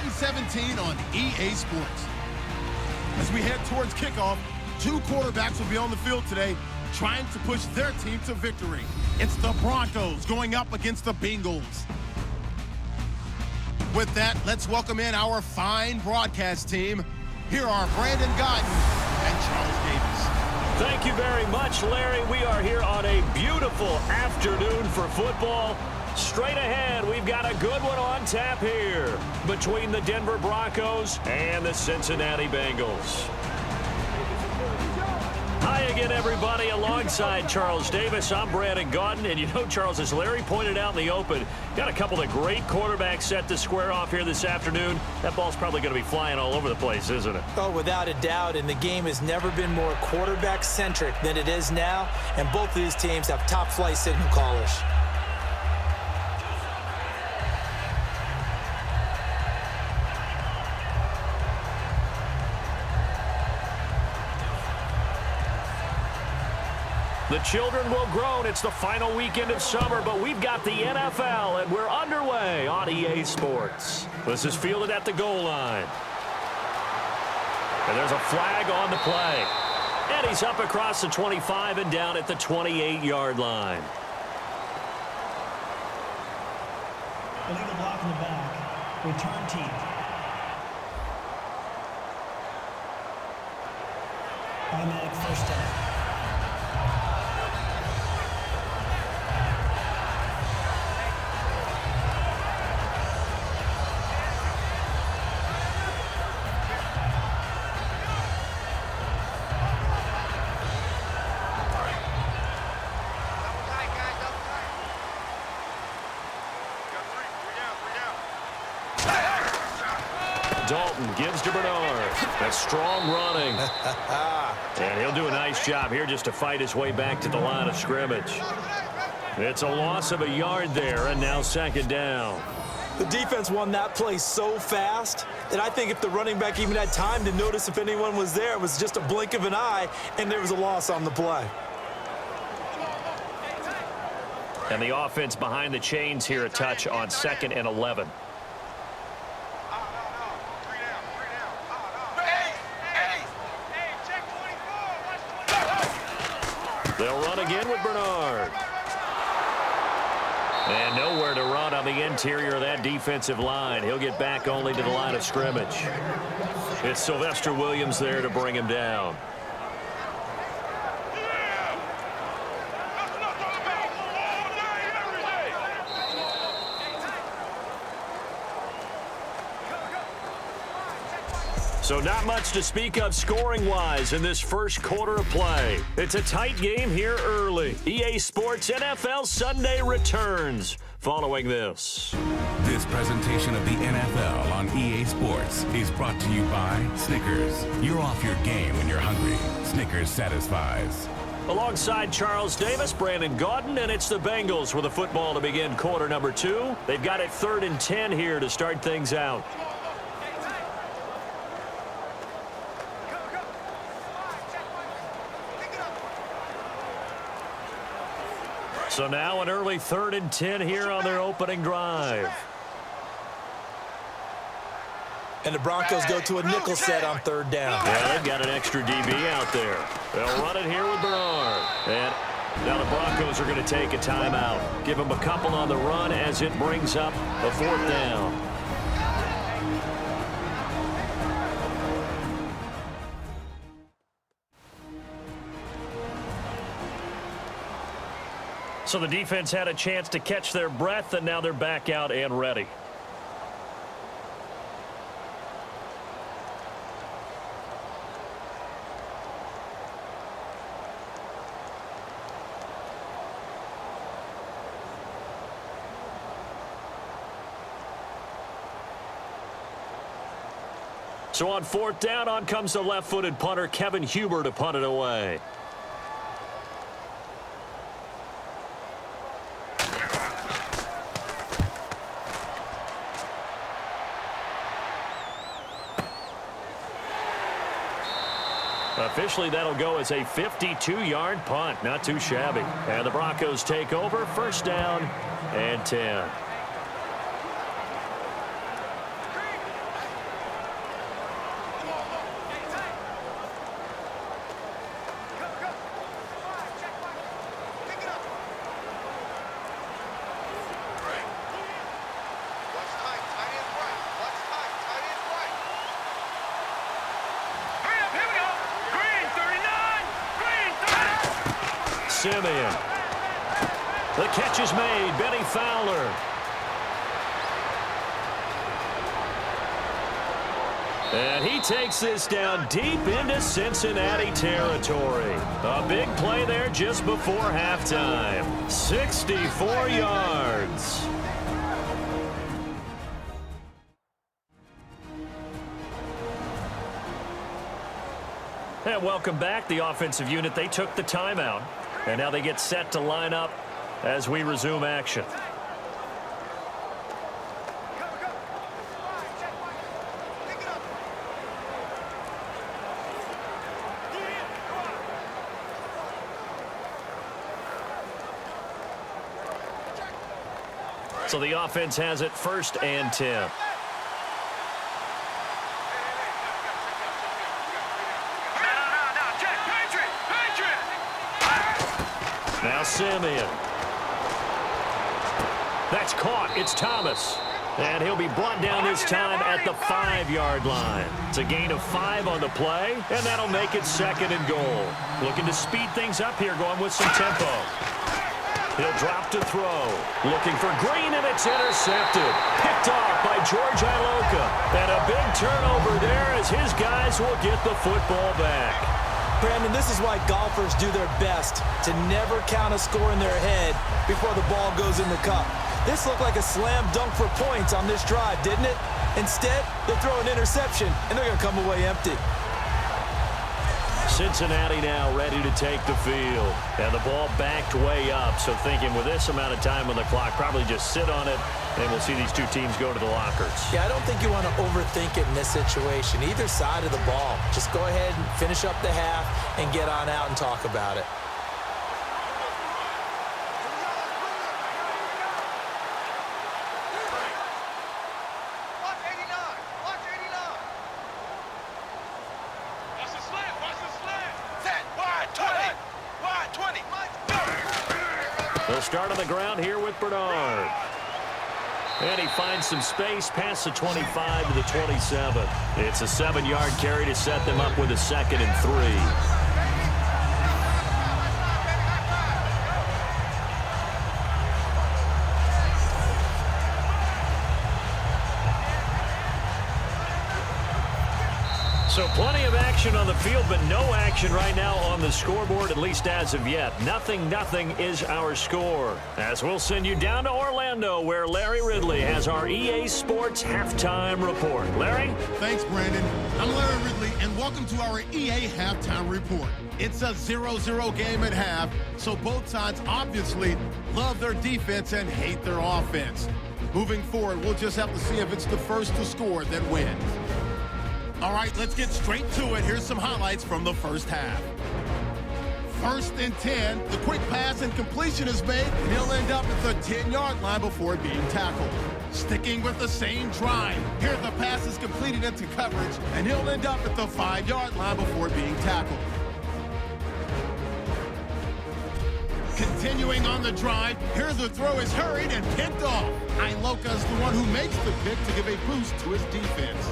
Madden 17 on EA Sports. As we head towards kickoff, two quarterbacks will be on the field today trying to push their team to victory. It's the Broncos going up against the Bengals. With that, let's welcome in our fine broadcast team. Here are Brandon Godden and Charles Davis. Thank you very much, Larry. We are here on a beautiful afternoon for football. Straight ahead, we've got a good one on tap here between the Denver Broncos and the Cincinnati Bengals. Hi again, everybody. Alongside Charles Davis, I'm Brandon Godden. And you know, Charles, as Larry pointed out in the open, got a couple of great quarterbacks set to square off here this afternoon. That ball's probably going to be flying all over the place, isn't it? Oh, without a doubt. And the game has never been more quarterback-centric than it is now. And both of these teams have top-flight signal callers. The children will groan. It's the final weekend of summer, but we've got the NFL, and we're underway on EA Sports. This is fielded at the goal line. And there's a flag on the play. And he's up across the 25 and down at the 28-yard line. Illegal block in the back. Return team. Automatic first down. Dalton gives to Bernard. That's strong running. And he'll do a nice job here just to fight his way back to the line of scrimmage. It's a loss of a yard there, and now second down. The defense won that play so fast that I think if the running back even had time to notice if anyone was there, it was just a blink of an eye, and there was a loss on the play. And the offense behind the chains here, a touch on 2nd and 11. They'll run again with Bernard. And nowhere to run on the interior of that defensive line. He'll get back only to the line of scrimmage. It's Sylvester Williams there to bring him down. So not much to speak of scoring-wise in this first quarter of play. It's a tight game here early. EA Sports NFL Sunday returns following this. This presentation of the NFL on EA Sports is brought to you by Snickers. You're off your game when you're hungry. Snickers satisfies. Alongside Charles Davis, Brandon Godden, and it's the Bengals with the football to begin quarter number 2. They've got it 3rd and 10 here to start things out. So now an early 3rd and 10 here on their opening drive. And the Broncos go to a nickel set on 3rd down. Yeah, they've got an extra DB out there. They'll run it here with Bernard. And now the Broncos are going to take a timeout. Give them a couple on the run as it brings up a 4th down. So the defense had a chance to catch their breath, and now they're back out and ready. So on 4th down, on comes the left-footed punter, Kevin Huber, to punt it away. Officially, that'll go as a 52-yard punt. Not too shabby. And the Broncos take over. 1st down and 10. Simeon. The catch is made. Benny Fowler. And he takes this down deep into Cincinnati territory. A big play there just before halftime. 64 yards. And welcome back. The offensive unit, they took the timeout. And now they get set to line up as we resume action. So the offense has it 1st and 10. Now Simeon. That's caught. It's Thomas. And he'll be brought down this time at the 5-yard line. It's a gain of 5 on the play, and that'll make it 2nd and goal. Looking to speed things up here, going with some tempo. He'll drop to throw. Looking for Green, and it's intercepted. Picked off by George Iloka. And a big turnover there as his guys will get the football back. Brandon, this is why golfers do their best to never count a score in their head before the ball goes in the cup. This looked like a slam dunk for points on this drive, didn't it? Instead, they throw an interception, and they're going to come away empty. Cincinnati now ready to take the field. And the ball backed way up. So thinking with this amount of time on the clock, probably just sit on it, and we'll see these two teams go to the lockers. Yeah, I don't think you want to overthink it in this situation. Either side of the ball. Just go ahead and finish up the half and get on out and talk about it. They'll start on the ground here with Bernard. And he finds some space past the 25 to the 27. It's a 7-yard carry to set them up with a 2nd and 3. So plenty of action on the field, but no action right now on the scoreboard, at least as of yet. 0-0 is our score. As we'll send you down to Orlando, where Larry Ridley has our EA Sports Halftime Report. Larry? Thanks, Brandon. I'm Larry Ridley, and welcome to our EA Halftime Report. It's a 0-0 game at half, so both sides obviously love their defense and hate their offense. Moving forward, we'll just have to see if it's the first to score that wins. All right, let's get straight to it. Here's some highlights from the first half. 1st and 10, the quick pass and completion is made, and he'll end up at the 10-yard line before being tackled. Sticking with the same drive, here the pass is completed into coverage, and he'll end up at the 5-yard line before being tackled. Continuing on the drive, here the throw is hurried and picked off. Iloka's the one who makes the pick to give a boost to his defense.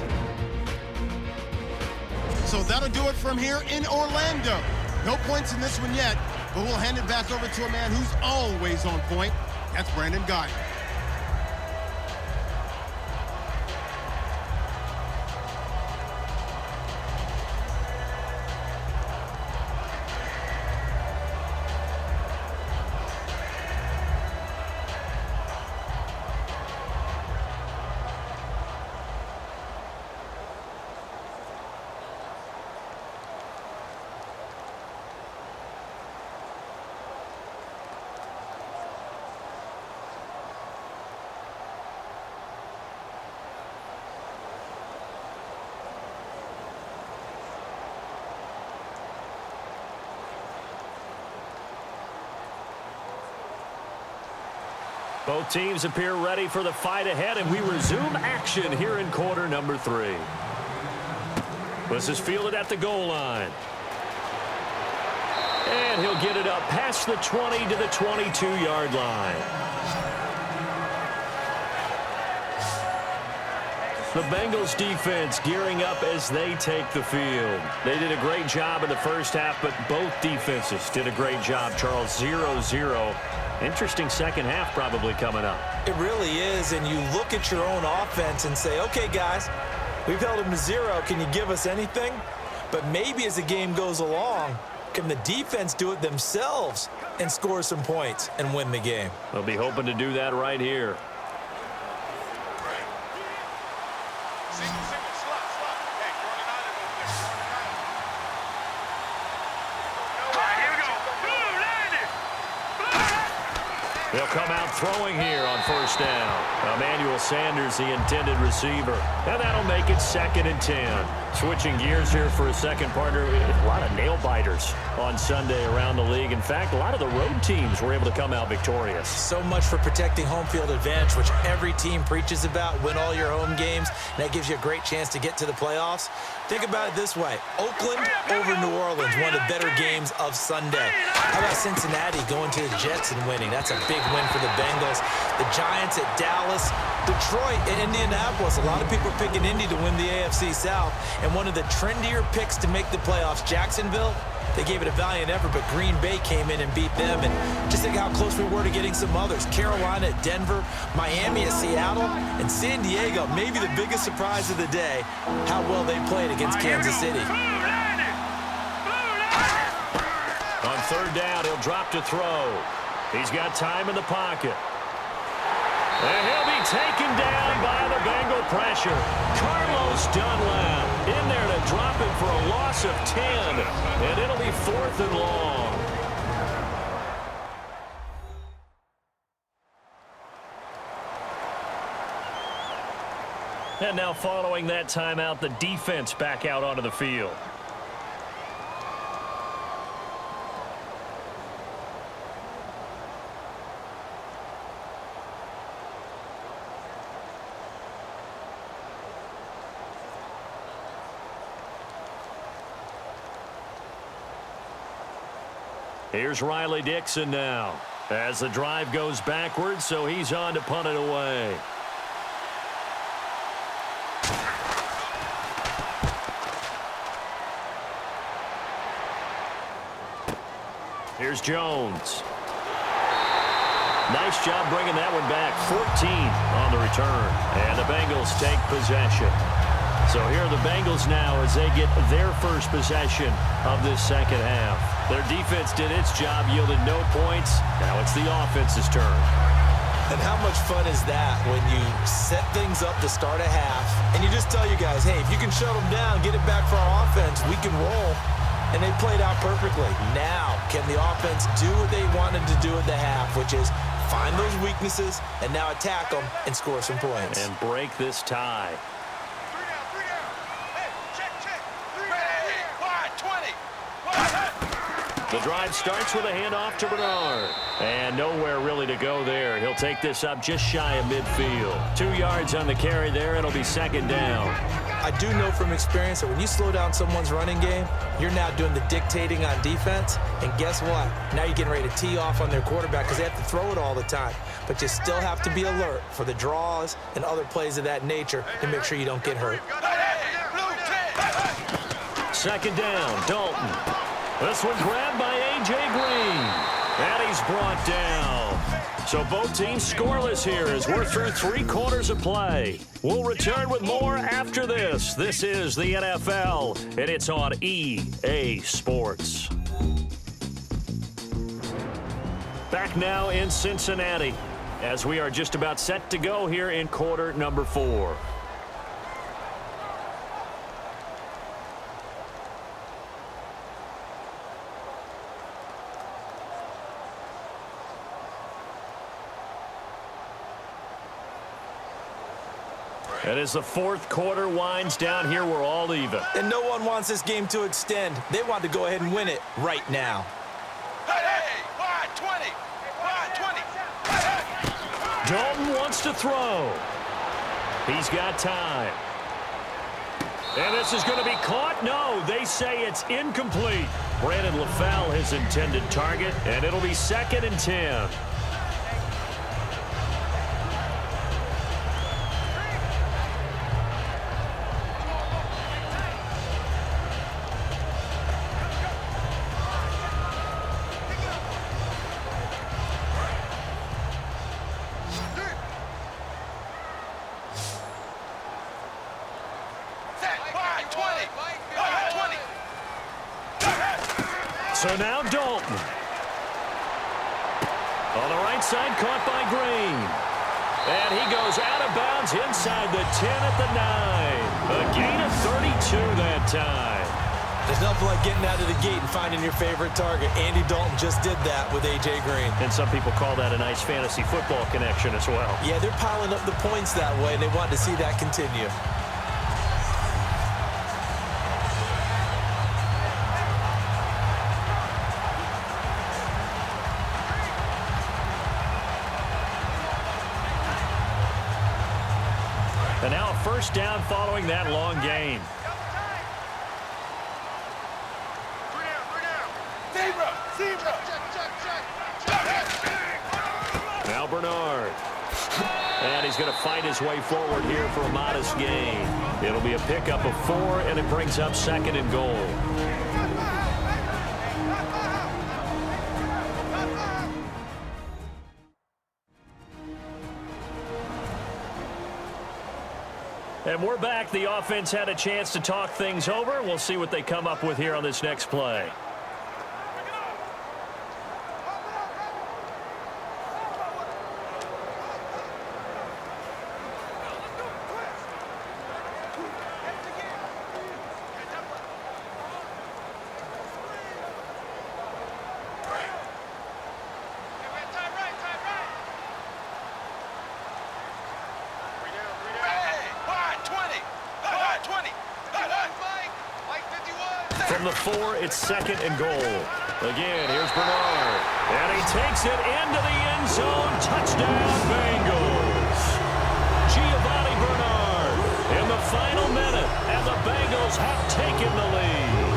So that'll do it from here in Orlando. No points in this one yet, but we'll hand it back over to a man who's always on point. That's Brandon Guy. Both teams appear ready for the fight ahead, and we resume action here in quarter number 3. This is fielded at the goal line. And he'll get it up past the 20 to the 22-yard line. The Bengals defense gearing up as they take the field. They did a great job in the first half, but both defenses did a great job, Charles. 0-0. Interesting second half probably coming up. It really is, and you look at your own offense and say, okay, guys, we've held them to 0. Can you give us anything? But maybe as the game goes along, can the defense do it themselves and score some points and win the game? They'll be hoping to do that right here. They'll come out throwing here on first down. Emmanuel Sanders, the intended receiver. And that'll make it 2nd and 10. Switching gears here for a second partner. A lot of nail-biters on Sunday around the league. In fact, a lot of the road teams were able to come out victorious. So much for protecting home field advantage, which every team preaches about. Win all your home games. And that gives you a great chance to get to the playoffs. Think about it this way. Oakland over New Orleans, one of the better games of Sunday. How about Cincinnati going to the Jets and winning? That's a big win for the Bengals. The Giants at Dallas, Detroit at Indianapolis. A lot of people are picking Indy to win the AFC South. And one of the trendier picks to make the playoffs, Jacksonville, they gave it a valiant effort, but Green Bay came in and beat them. And just think how close we were to getting some others. Carolina at Denver, Miami at Seattle, and San Diego, maybe the biggest surprise of the day, how well they played against Kansas City. On third down, he'll drop to throw. He's got time in the pocket. And he'll be taken down by the Bengal pressure. Carlos Dunlap in there to drop him for a loss of 10. And it'll be 4th and long. And now following that timeout, the defense back out onto the field. Here's Riley Dixon now as the drive goes backwards, so he's on to punt it away. Here's Jones. Nice job bringing that one back. 14 on the return, and the Bengals take possession. So here are the Bengals now as they get their first possession of this second half. Their defense did its job, yielded no points. Now it's the offense's turn. And how much fun is that when you set things up to start a half and you just tell you guys, hey, if you can shut them down, get it back for our offense, we can roll. And they played out perfectly. Now, can the offense do what they wanted to do at the half, which is find those weaknesses and now attack them and score some points. And break this tie. The drive starts with a handoff to Bernard. And nowhere really to go there. He'll take this up just shy of midfield. 2 yards on the carry there. It'll be 2nd down. I do know from experience that when you slow down someone's running game, you're now doing the dictating on defense. And guess what? Now you're getting ready to tee off on their quarterback because they have to throw it all the time. But you still have to be alert for the draws and other plays of that nature to make sure you don't get hurt. 2nd down, Dalton. This one grabbed by A.J. Green. And he's brought down. So both teams scoreless here as we're through 3 quarters of play. We'll return with more after this. This is the NFL, and it's on EA Sports. Back now in Cincinnati as we are just about set to go here in quarter number 4. And as the 4th quarter winds down here, we're all even. And no one wants this game to extend. They want to go ahead and win it right now. Hey, wide 20. Wide 20. Dalton wants to throw. He's got time. And this is going to be caught. No, they say it's incomplete. Brandon LaFell, his intended target, and it'll be 2nd and 10. Set. Wide 20. Wide 20. So now Dalton. On the right side, caught by Green. And he goes out of bounds inside the 10 at the 9. A gain of 32 that time. There's nothing like getting out of the gate and finding your favorite target. Andy Dalton just did that with A.J. Green. And some people call that a nice fantasy football connection as well. Yeah, they're piling up the points that way, and they want to see that continue. And now a first down following that long gain. Now Bernard. And he's going to fight his way forward here for a modest gain. It'll be a pickup of 4, and it brings up 2nd and goal. And we're back. The offense had a chance to talk things over. We'll see what they come up with here on this next play. From the 4, it's 2nd and goal. Again, here's Bernard. And he takes it into the end zone. Touchdown, Bengals. Giovanni Bernard in the final minute, and the Bengals have taken the lead.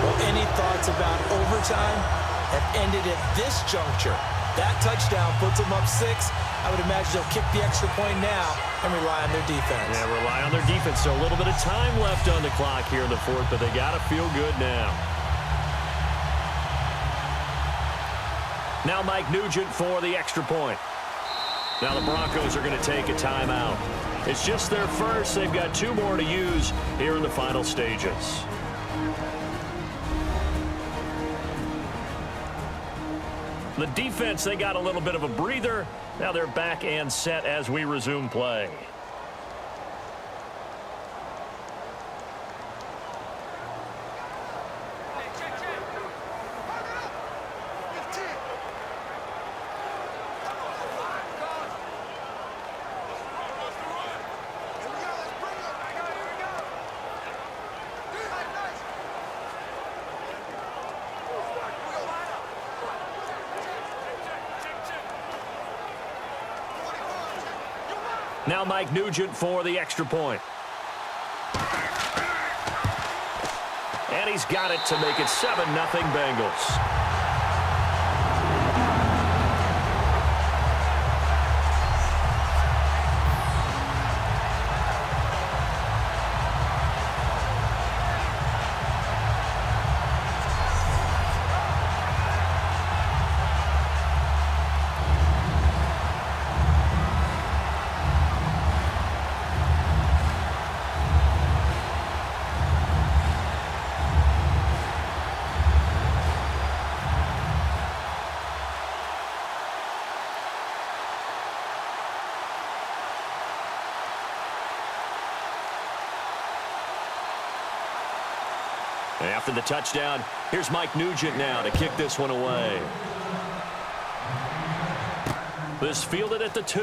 Well, any thoughts about overtime have ended at this juncture. That touchdown puts them up 6. I would imagine they'll kick the extra point now and rely on their defense. Yeah, rely on their defense. So a little bit of time left on the clock here in the 4th, but they got to feel good now. Now Mike Nugent for the extra point. Now the Broncos are going to take a timeout. It's just their first. They've got 2 more to use here in the final stages. The defense, they got a little bit of a breather. Now they're back and set as we resume play. Now Mike Nugent for the extra point. And he's got it to make it 7-0 Bengals. After the touchdown, here's Mike Nugent now to kick this one away. This fielded at the 2.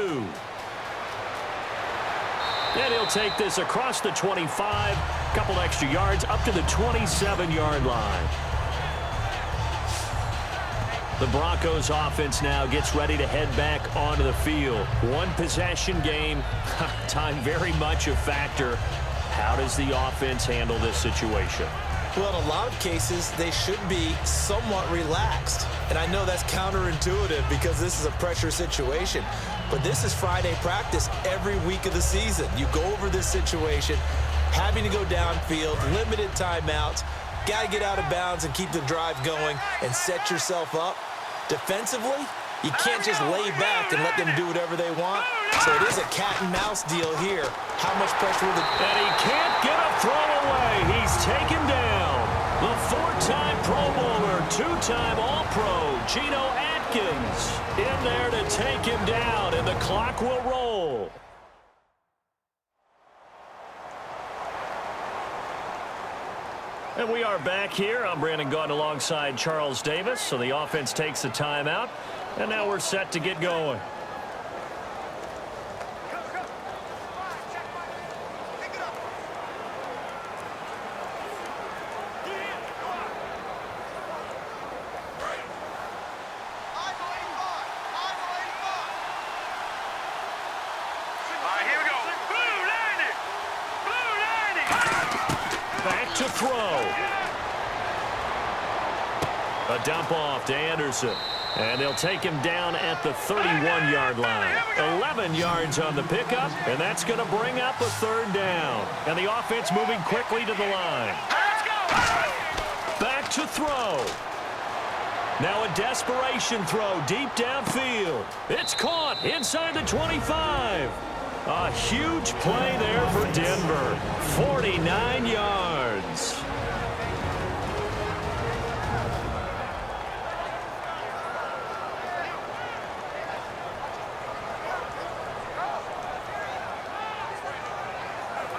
And he'll take this across the 25, couple extra yards up to the 27-yard line. The Broncos offense now gets ready to head back onto the field. 1 possession game, time very much a factor. How does the offense handle this situation? Well, in a lot of cases, they should be somewhat relaxed. And I know that's counterintuitive because this is a pressure situation. But this is Friday practice every week of the season. You go over this situation, having to go downfield, limited timeouts, got to get out of bounds and keep the drive going and set yourself up. Defensively, you can't just lay back and let them do whatever they want. So it is a cat and mouse deal here. How much pressure will the... And he can't get a two-time All-Pro Geno Atkins in there to take him down, and the clock will roll. And we are back here. I'm Brandon Gaudin alongside Charles Davis. So the offense takes a timeout, and now we're set to get going. To throw. A dump off to Anderson. And they'll take him down at the 31-yard line. 11 yards on the pickup, and that's going to bring up a third down. And the offense moving quickly to the line. Back to throw. Now a desperation throw deep downfield. It's caught inside the 25. A huge play there for Denver. 49 yards.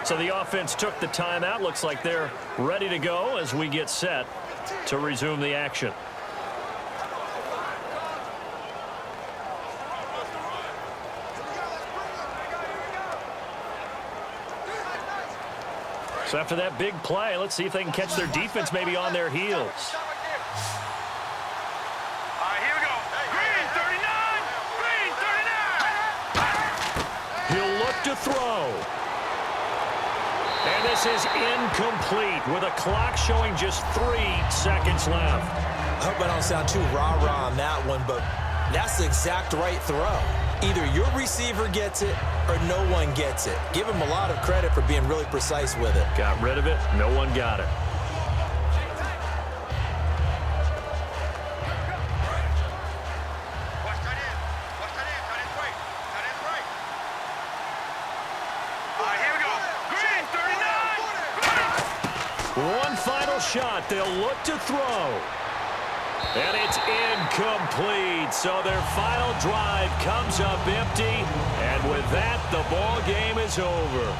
So the offense took the timeout. Looks like they're ready to go as we get set to resume the action. So after that big play, let's see if they can catch their defense maybe on their heels. All right, here we go. Green 39. Green 39. He'll look to throw. And this is incomplete with a clock showing just 3 seconds left. I hope I don't sound too rah-rah on that one, but that's the exact right throw. Either your receiver gets it or no one gets it. Give him a lot of credit for being really precise with it. Got rid of it. No one got it. Watch that in. Watch that in. That is right. That is right. All right, here we go. Green 39. One final shot. They'll look to throw. And it's incomplete. So their final drive comes up empty. And with that, the ball game is over.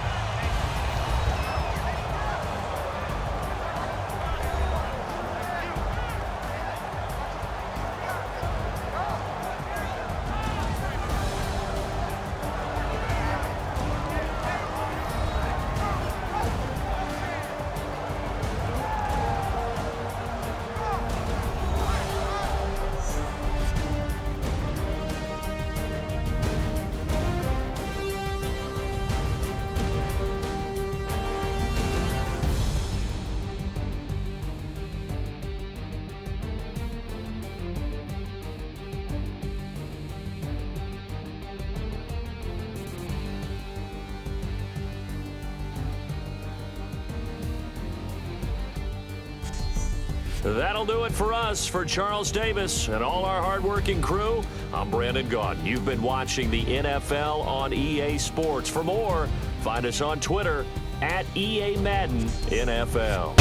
That'll do it for us. For Charles Davis and all our hardworking crew, I'm Brandon Gaudin. You've been watching the NFL on EA Sports. For more, find us on Twitter @EA Madden NFL.